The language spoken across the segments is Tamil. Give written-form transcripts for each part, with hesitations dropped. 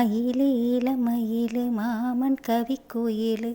மயிலு இளமயிலு மாமன் கவி குயிலு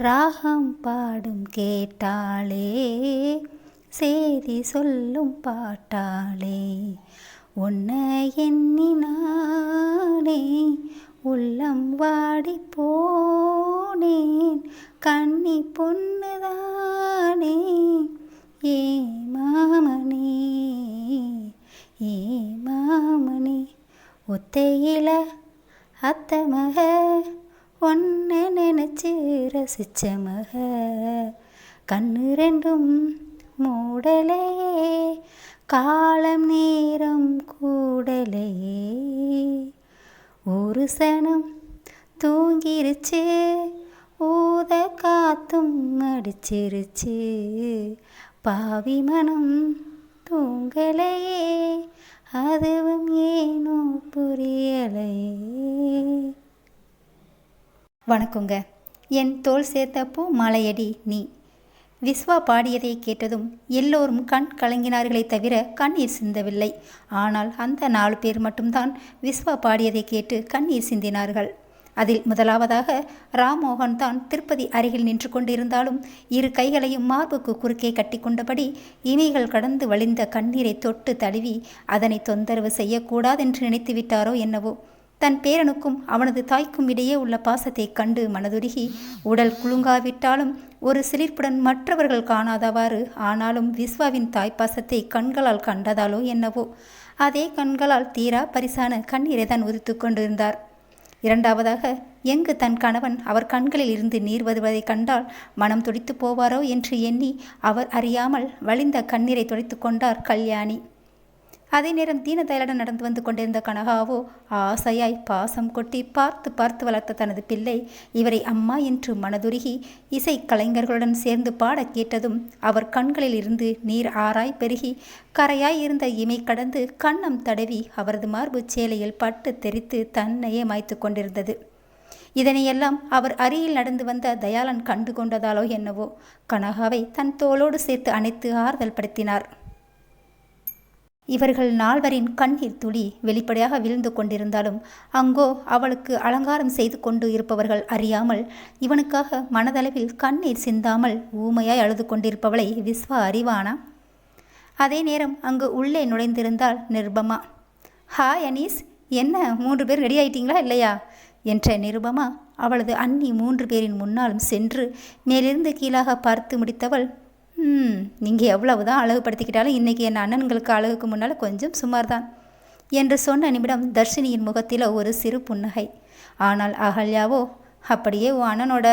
ராகம் பாடும் கேட்டாளே, சேதி சொல்லும் பாட்டாளே. உன்னை எண்ணினானே உள்ளம் வாடி போனேன், கன்னி பொண்ணுதானே ஏ மாமனே, ஏ மாமனே. ஒத்தையில அத்த மக ஒன்ன நினைச்சு ரசிச்ச மக, கண்ணு ரெண்டும் மூடலையே காலம் நேரம் கூடலையே. ஒரு சனம் தூங்கிருச்சு ஊத காத்தும் அடிச்சிருச்சு, பாவி மனம் தூங்கலையே அதுவும் ஏனோ புரியலையே. வணக்கங்க. என் தோள் சேர்த்த பூ மாலையடி நீ. விஸ்வா பாடியதை கேட்டதும் எல்லோரும் கண் கலங்கினார்களே தவிர கண்ணீர் சிந்தவில்லை. ஆனால் அந்த 4 பேர் மட்டும்தான் விஸ்வா பாடியதை கேட்டு கண்ணீர் சிந்தினார்கள். அதில் முதலாவதாக ராம்மோகன் தான் திருப்பதி அருகில் நின்று கொண்டிருந்தாலும் 2 கைகளையும் மார்புக்கு குறுக்கே கட்டி கொண்டபடி இமைகள் கடந்து வழிந்த கண்ணீரை தொட்டு தழுவி அதனை தொந்தரவு செய்யக்கூடாதென்று நினைத்து விட்டாரோ என்னவோ. தன் பேரனுக்கும் அவனது தாய்க்கும் இடையே உள்ள பாசத்தை கண்டு மனதுருகி உடல் குலுங்காவிட்டாலும் ஒரு சிலிர்ப்புடன் மற்றவர்கள் காணாதவாறு ஆனாலும் விஸ்வாவின் தாய்ப்பாசத்தை கண்களால் கண்டதாலோ என்னவோ அதே கண்களால் தீரா பரிசான கண்ணீரை தான் உதித்து கொண்டிருந்தார். இரண்டாவதாக எங்கு தன் கணவன் அவர் கண்களில் இருந்து நீர் வருவதை கண்டால் மனம் துடித்து போவாரோ என்று எண்ணி அவர் அறியாமல் வழிந்த கண்ணீரை துடைத்து கொண்டார் கல்யாணி. அதே நேரம் தீனதயலுடன் நடந்து வந்து கொண்டிருந்த கனகாவோ ஆசையாய் பாசம் கொட்டி பார்த்து பார்த்து வளர்த்த தனது பிள்ளை இவரை அம்மா என்று மனதுருகி இசை கலைஞர்களுடன் சேர்ந்து பாட கேட்டதும் அவர் கண்களில் இருந்து நீர் ஆராய் பெருகி கரையாய் இருந்த இமை கடந்து கன்னம் தடவி அவரது மார்பு சேலையில் பட்டு தெரித்து தன்னையே மாய்த்து கொண்டிருந்தது. இதனையெல்லாம் அவர் அருகில் நடந்து வந்த தயாளன் கண்டு கொண்டதாலோ என்னவோ கனகாவை தன் தோளோடு சேர்த்து அணைத்து ஆறுதல் படுத்தினார். இவர்கள் 4வரின் கண்ணீர் துளி வெளிப்படையாக விழுந்து கொண்டிருந்தாலும் அங்கோ அவளுக்கு அலங்காரம் செய்து கொண்டு இருப்பவர்கள் அறியாமல் இவனுக்காக மனதளவில் கண்ணீர் சிந்தாமல் ஊமையாய் அழுது கொண்டிருப்பவளை விஸ்வா அறிவானா? அதே நேரம் அங்கு உள்ளே நுழைந்திருந்தாள் நிருபமா. ஹாய் அனீஸ், என்ன 3 பேர் ரெடி ஆயிட்டீங்களா இல்லையா என்ற நிருபமா அவளது அண்ணி 3 பேரின் முன்னாலும் சென்று மேலிருந்து கீழாக பார்த்து முடித்தவள், நீங்கள் எவ்வளவுதான் அழகுபடுத்திக்கிட்டாலும் இன்றைக்கி என் அண்ணன்களுக்கு அழகுக்கு முன்னால் கொஞ்சம் சுமார்தான் என்று சொன்ன நிமிடம் தர்ஷினியின் முகத்தில் ஒரு சிறு புன்னகை. ஆனால் அகல்யாவோ அப்படியே உன் அண்ணனோட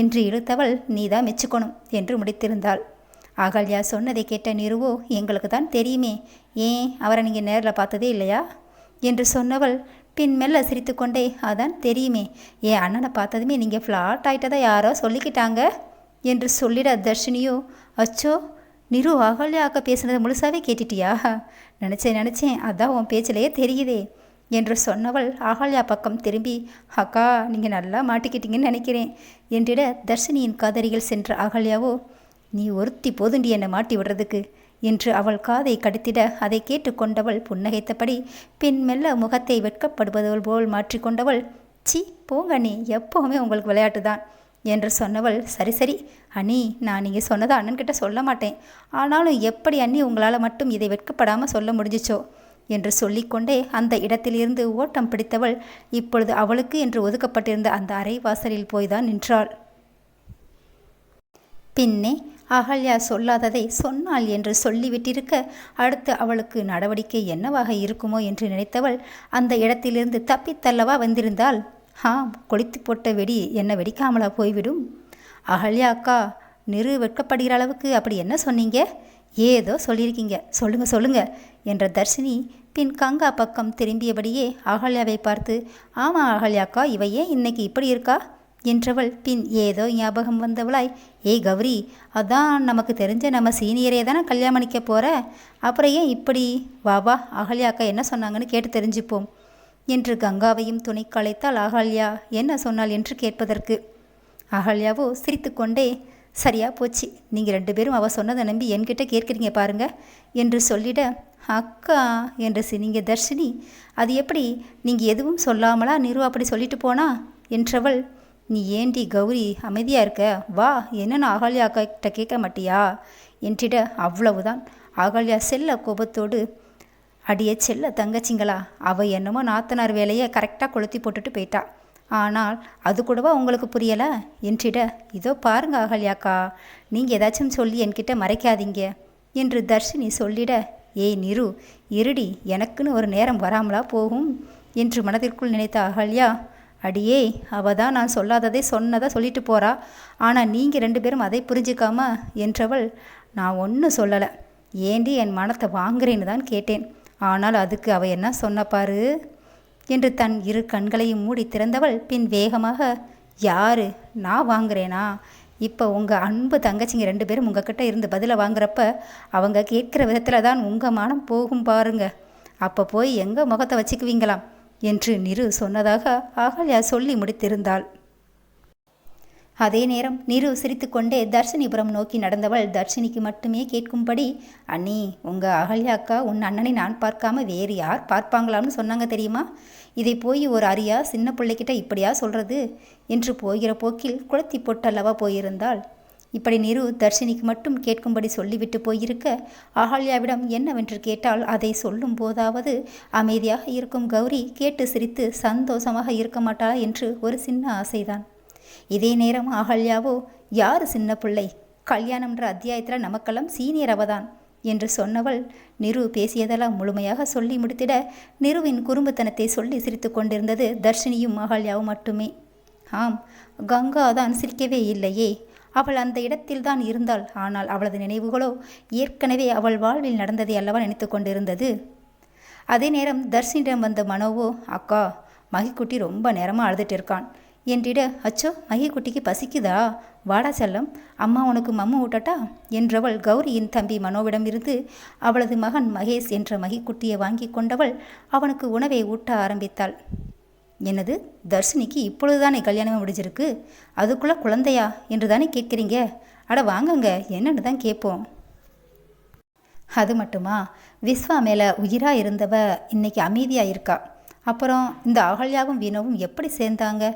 என்று இழுத்தவள் நீதான் மெச்சுக்கணும் என்று முடித்திருந்தாள். அகல்யா சொன்னதை கேட்ட நிருவோ எங்களுக்கு தான் தெரியுமே, ஏன் அவரை நீங்கள் நேரில் பார்த்ததே இல்லையா என்று சொன்னவள் பின் மெல்ல சிரித்து கொண்டே அதான் தெரியுமே, என் அண்ணனை பார்த்ததுமே நீங்கள் ஃப்ளாட் ஆகிட்டதை யாரோ சொல்லிக்கிட்டாங்க என்று சொல்லிட தர்ஷினியோ அச்சோ நிரு அகல்யாக்க பேசுனதை முழுசாவே கேட்டுட்டியா? நினச்சேன் அதான் உன் பேச்சிலேயே தெரியுதே என்று சொன்னவள் அகல்யா பக்கம் திரும்பி அக்கா நீங்கள் நல்லா மாட்டிக்கிட்டீங்கன்னு நினைக்கிறேன் என்றிட தர்ஷினியின் காதரிகள் சென்ற அகல்யாவோ நீ ஒருத்தி போதுண்டி என்னை மாட்டி விடுறதுக்கு என்று அவள் காதை கடித்திட அதை கேட்டுக்கொண்டவள் புன்னகைத்தபடி பின் மெல்ல முகத்தை வெட்கப்படுவதோல் போல் மாற்றிக்கொண்டவள் சி போங்க அண்ணி, எப்போவுமே உங்களுக்கு விளையாட்டு தான் என்று சொன்னவள் சரி அண்ணி, நான் நீங்கள் சொன்னதை அண்ணன்கிட்ட சொல்ல மாட்டேன், ஆனாலும் எப்படி அண்ணி உங்களால் மட்டும் இதை வெட்கப்படாமல் சொல்ல முடிஞ்சிச்சோ என்று சொல்லிக்கொண்டே அந்த இடத்திலிருந்து ஓட்டம் பிடித்தவள் இப்பொழுது அவளுக்கு என்று ஒதுக்கப்பட்டிருந்த அந்த அறை வாசலில் போய்தான் நின்றாள். பின்னே அகல்யா சொல்லாததை சொன்னாள் என்று சொல்லிவிட்டிருக்க அடுத்து அவளுக்கு நடவடிக்கை என்னவாக இருக்குமோ என்று நினைத்தவள் அந்த இடத்திலிருந்து தப்பித்தல்லவா வந்திருந்தாள். கொளுத்தி போட்ட வெடி என்ன வெடிக்காமலா போய்விடும்? அகல்யா அக்கா, நிரு வெட்கப்படுகிற அளவுக்கு அப்படி என்ன சொன்னீங்க? ஏதோ சொல்லியிருக்கீங்க, சொல்லுங்க என்ற தர்ஷினி பின் கங்கா பக்கம் திரும்பியபடியே அகல்யாவை பார்த்து ஆமாம் அகல்யாக்கா, இவ ஏன் இன்னைக்கு இப்படி இருக்கா என்றவள் பின் ஏதோ ஞாபகம் வந்தவளாய் ஏய் கௌரி, அதான் நமக்கு தெரிஞ்ச நம்ம சீனியரே தானே கல்யாணம் பண்ணிக்க போகிற, அப்புறம் ஏன் இப்படி? வா அகல்யாக்கா என்ன சொன்னாங்கன்னு கேட்டு தெரிஞ்சுப்போம் என்று கங்காவையும் துணை கலைத்தாள் அகல்யா என்ன சொன்னாள் என்று கேட்பதற்கு. அகல்யாவோ சிரித்து கொண்டே சரியா போச்சு, நீங்கள் 2 பேரும் அவள் சொன்னதை நம்பி என்கிட்ட கேட்குறீங்க பாருங்க என்று சொல்லிட அக்கா என்று சினிங்க தர்ஷினி. அது எப்படி, நீங்கள் எதுவும் சொல்லாமலா நிரு அப்படி சொல்லிட்டு போனா என்றவள். நீ ஏண்டி கௌரி அமைதியாக இருக்க, வா, என்னன்னு அகல்யா அக்கா கிட்ட கேட்க மாட்டியா என்றிட அவ்வளவுதான். அகல்யா செல்ல கோபத்தோடு, அடியே செல்ல தங்கச்சிங்களா, அவள் என்னமோ நாத்தனார் வேலையை கரெக்டாக கொளுத்தி போட்டுட்டு போயிட்டா. ஆனால் அது கூடவா உங்களுக்கு புரியலை என்றிட, இதோ பாருங்க அகல்யாக்கா, நீங்கள் ஏதாச்சும் சொல்லி என்கிட்ட மறைக்காதீங்க என்று தர்ஷினி சொல்லிட, ஏய் நிரு இருடி, எனக்குன்னு ஒரு நேரம் வராமலா போகும் என்று மனதிற்குள் நினைத்த அகல்யா, அடியே அவள் தான் நான் சொல்லாததை சொன்னதாக சொல்லிட்டு போகிறா, ஆனால் நீங்கள் 2 பேரும் அதை புரிஞ்சிக்காம என்றவள். நான் ஒன்றும் சொல்லலை, ஏண்டி என் மனத்தை வாங்குறேன்னு தான் கேட்டேன். ஆனால் அதுக்கு அவள் என்ன சொன்ன பாரு என்று தன் 2 கண்களையும் மூடி திறந்தவள் பின் வேகமாக, யாரு, நான் வாங்குறேனா? இப்போ உங்கள் அன்பு தங்கச்சிங்க 2 பேரும் உங்ககிட்ட இருந்து பதிலை வாங்குறப்ப அவங்க கேட்குற விதத்தில் தான் உங்கள் மனம் போகும் பாருங்க, அப்போ போய் எங்கள் முகத்தை வச்சுக்குவீங்களாம் என்று நிரு சொன்னதாக அகல்யா சொல்லி முடித்திருந்தாள். அதே நேரம் நிரு சிரித்து கொண்டே தர்ஷினிபுரம் நோக்கி நடந்தவள் தர்ஷினிக்கு மட்டுமே கேட்கும்படி, அண்ணி, உங்கள் அகல்யா அக்கா உன் அண்ணனை நான் பார்க்காம வேறு யார் பார்ப்பாங்களாம்னு சொன்னாங்க தெரியுமா? இதை போய் ஒரு அரியா சின்ன பிள்ளைக்கிட்ட இப்படியா சொல்கிறது என்று போகிற போக்கில் குளத்தி போட்டல்லவா போயிருந்தாள். இப்படி நிரு தர்ஷினிக்கு மட்டும் கேட்கும்படி சொல்லிவிட்டு போயிருக்க, அகல்யாவிடம் என்னவென்று கேட்டால் அதை சொல்லும் போதாவது அமைதியாக இருக்கும் கௌரி கேட்டு சிரித்து சந்தோஷமாக இருக்க மாட்டாளா என்று ஒரு சின்ன ஆசைதான். இதே நேரம் அகல்யாவோ, யார் சின்ன பிள்ளை, கல்யாணம்ன்ற அத்தியாயத்தில் நமக்கெல்லாம் சீனியர் அவதான் என்று சொன்னவள் நிரு பேசியதெல்லாம் முழுமையாக சொல்லி முடித்திட, நிருவின் குறும்புத்தனத்தை சொல்லி சிரித்து கொண்டிருந்தது தர்ஷினியும் அகல்யாவும் மட்டுமே. ஆம், கங்கா தான் சிரிக்கவே இல்லையே, அவள் அந்த இடத்தில்தான் இருந்தாள். ஆனால் அவளது நினைவுகளோ ஏற்கனவே அவள் வாழ்வில் நடந்ததை அல்லவா நினைத்து கொண்டிருந்தது. அதே நேரம் தர்ஷினிடம் வந்த மனோவோ, அக்கா, மகிக்குட்டி ரொம்ப நேரமாக அழுதுட்டு இருக்கான் என்றிட, அச்சோ, மகிக்குட்டிக்கு பசிக்குதா, வாடா செல்லம், அம்மா உனக்கு மம்மு ஊட்டட்டா என்றவள் கௌரியின் தம்பி மனோவிடம் இருந்து அவளது மகன் மகேஷ் என்ற மகிக்குட்டியை வாங்கி கொண்டவள் அவனுக்கு உணவை ஊட்ட ஆரம்பித்தாள். என்னது, தர்ஷினிக்கு இப்பொழுதுதானே கல்யாணமே முடிஞ்சிருக்கு, அதுக்குள்ளே குழந்தையா என்று தானே கேட்குறீங்க? அட வாங்கங்க, என்னன்னு தான் கேட்போம். அது மட்டுமா, விஸ்வா மேலே உயிராக இருந்தவ இன்னைக்கு அமைதியாக இருக்கா. அப்புறம் இந்த அகல்யாவும் வினோவும் எப்படி சேர்ந்தாங்க?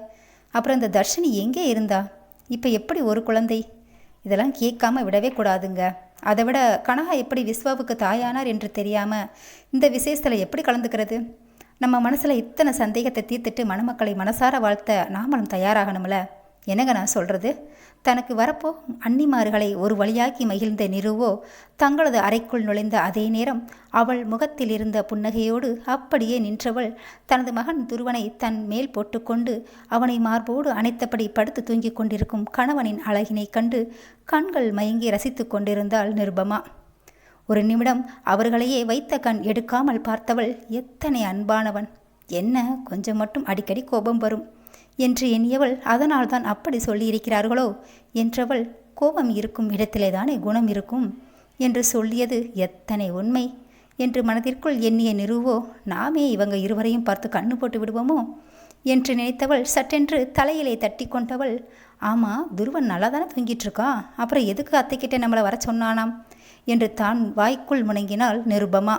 அப்புறம் இந்த தர்ஷினி எங்கே இருந்தா? இப்போ எப்படி ஒரு குழந்தை? இதெல்லாம் கேட்காம விடவே கூடாதுங்க. அதை விட கனகா எப்படி விஸ்வாவுக்கு தாயானார் என்று தெரியாமல் இந்த விசேஷத்தில் எப்படி கலந்துக்கிறது? நம்ம மனசில் இத்தனை சந்தேகத்தை தீர்த்துட்டு மணமக்களை மனசார வாழ்த்த நாமளும் தயாராகணும்ல. என்னங்க நான் சொல்கிறது? தனக்கு வரப்போ அன்னிமார்களை ஒரு வழியாக்கி மகிழ்ந்த நிருவோ தங்களது அறைக்குள் நுழைந்த அதே நேரம் அவள் முகத்தில் இருந்த புன்னகையோடு அப்படியே நின்றவள் தனது மகன் துருவனை தன் மேல் போட்டுக்கொண்டு அவனை மார்போடு அணைத்தபடி படுத்து தூங்கிக் கொண்டிருக்கும் கணவனின் அழகினை கண்டு கண்கள் மயங்கி ரசித்து கொண்டிருந்தாள் நிருபமா. ஒரு நிமிடம் அவர்களையே வைத்த கண் எடுக்காமல் பார்த்தவள், எத்தனை அன்பானவன், என்ன கொஞ்சம் மட்டும் அடிக்கடி கோபம் வரும் என்று எண்ணியவள், அதனால்தான் அப்படி சொல்லியிருக்கிறார்களோ என்றவள், கோபம் இருக்கும் இடத்திலே தானே குணம் இருக்கும் என்று சொல்லியது எத்தனை உண்மை என்று மனதிற்குள் எண்ணிய நிருவோ, நாமே இவங்க இருவரையும் பார்த்து கண்ணு போட்டு விடுவோமோ என்று நினைத்தவள் சட்டென்று தலையிலே தட்டி கொண்டவள், ஆமாம், துருவன் நல்லா தானே தூங்கிட்டு இருக்கா, அப்புறம் எதுக்கு அத்தைக்கிட்ட நம்மளை வர சொன்னானாம் என்று தான் வாய்க்குள் முணங்கினாள் நிருபமா.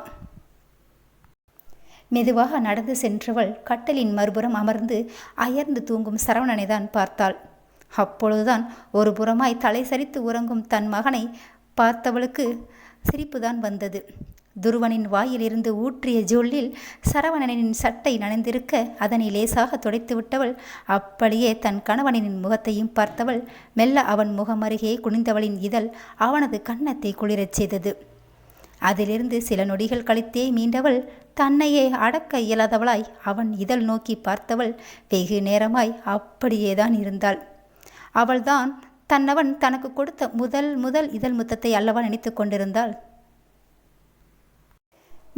மெதுவாக நடந்து சென்றவள் கட்டலின் மறுபுறம் அமர்ந்து அயர்ந்து தூங்கும் சரவணனை தான் பார்த்தாள். அப்பொழுதுதான் ஒரு புறமாய் தலை சரித்து உறங்கும் தன் மகனை பார்த்தவளுக்கு சிரிப்புதான் வந்தது. துருவனின் வாயிலிருந்து ஊற்றிய ஜொல்லில் சரவணனின் சட்டை நனைந்திருக்க அதனை லேசாக துடைத்து விட்டவள் அப்படியே தன் கணவனின் முகத்தையும் பார்த்தவள் மெல்ல அவன் முகமருகே குனிந்தவளின் இதழ் அவனது கன்னத்தை குளிரச் செய்தது. அதிலிருந்து சில நொடிகள் கழித்தே மீண்டவள் தன்னையே அடக்க இயலாதவளாய் அவன் இதழ் நோக்கி பார்த்தவள் வெகு நேரமாய் அப்படியேதான் இருந்தாள். அவள்தான் தன்னவன் தனக்கு கொடுத்த முதல் இதழ் முத்தத்தை அல்லவா நினைத்து கொண்டிருந்தாள்.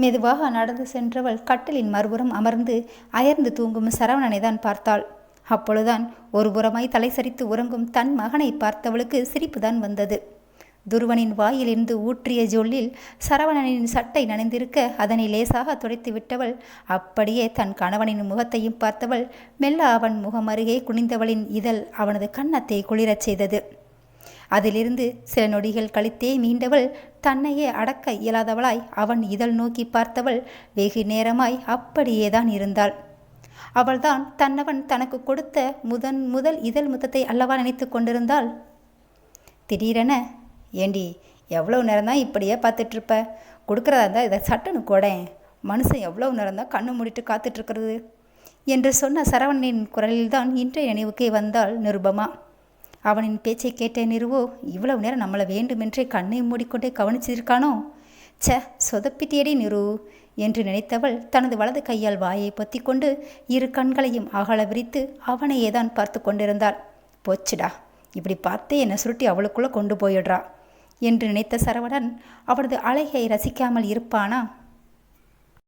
மெதுவாக நடந்து சென்றவள் கட்டிலின் மறுபுறம் அமர்ந்து அயர்ந்து தூங்கும் சரவணனை தான் பார்த்தாள். அப்பொழுதுதான் ஒரு புறமாய் தலை சரித்து உறங்கும் தன் மகனை பார்த்தவளுக்கு சிரிப்புதான் வந்தது. துருவனின் வாயிலிருந்து ஊற்றிய ஜொல்லில் சரவணனின் சட்டை நனைந்திருக்க அதனை லேசாக துடைத்து விட்டவள் அப்படியே தன் கணவனின் முகத்தையும் பார்த்தவள் மெல்ல அவன் முகம் அருகே குனிந்தவளின் இதழ் அவனது கன்னத்தை குளிரச் செய்தது. அதிலிருந்து சில நொடிகள் கழித்தே மீண்டவள் தன்னையே அடக்க இயலாதவளாய் அவன் இதழ் நோக்கி பார்த்தவள் வெகு நேரமாய் அப்படியேதான் இருந்தாள். அவள்தான் தன்னவன் தனக்கு கொடுத்த முதல் இதழ் முத்தத்தை அல்லவா நினைத்து கொண்டிருந்தாள். திடீரென, ஏண்டி எவ்வளோ நேரம்தான் இப்படியே பார்த்துட்ருப்ப, கொடுக்குறதா இருந்தால் இதை சட்டுன்னு கொடேன், மனுஷன் எவ்வளோ நேரம்தான் கண்ணு மூடிட்டு காத்துட்ருக்கிறது என்று சொன்ன சரவணனின் குரலில்தான் இன்றைய நினைவுக்கே வந்தாள் நிருபமா. அவனின் பேச்சை கேட்ட நிருவோ இவ்வளவு நேரம் நம்மளை வேண்டுமென்றே கண்ணை மூடிக்கொண்டே கவனிச்சிருக்கானோ, ச சொதப்பிட்டியடி நிரு என்று நினைத்தவள் தனது வலது கையால் வாயை பொத்தி கொண்டு இரு கண்களையும் அகல விரித்து அவனையே தான் பார்த்து கொண்டிருந்தாள். போச்சுடா, இப்படி பார்த்தே என்னை சுருட்டி அவளுக்குள்ளே கொண்டு போயிடுறா என்று நினைத்த சரவணன் அவனது அழகை ரசிக்காமல் இருப்பானா?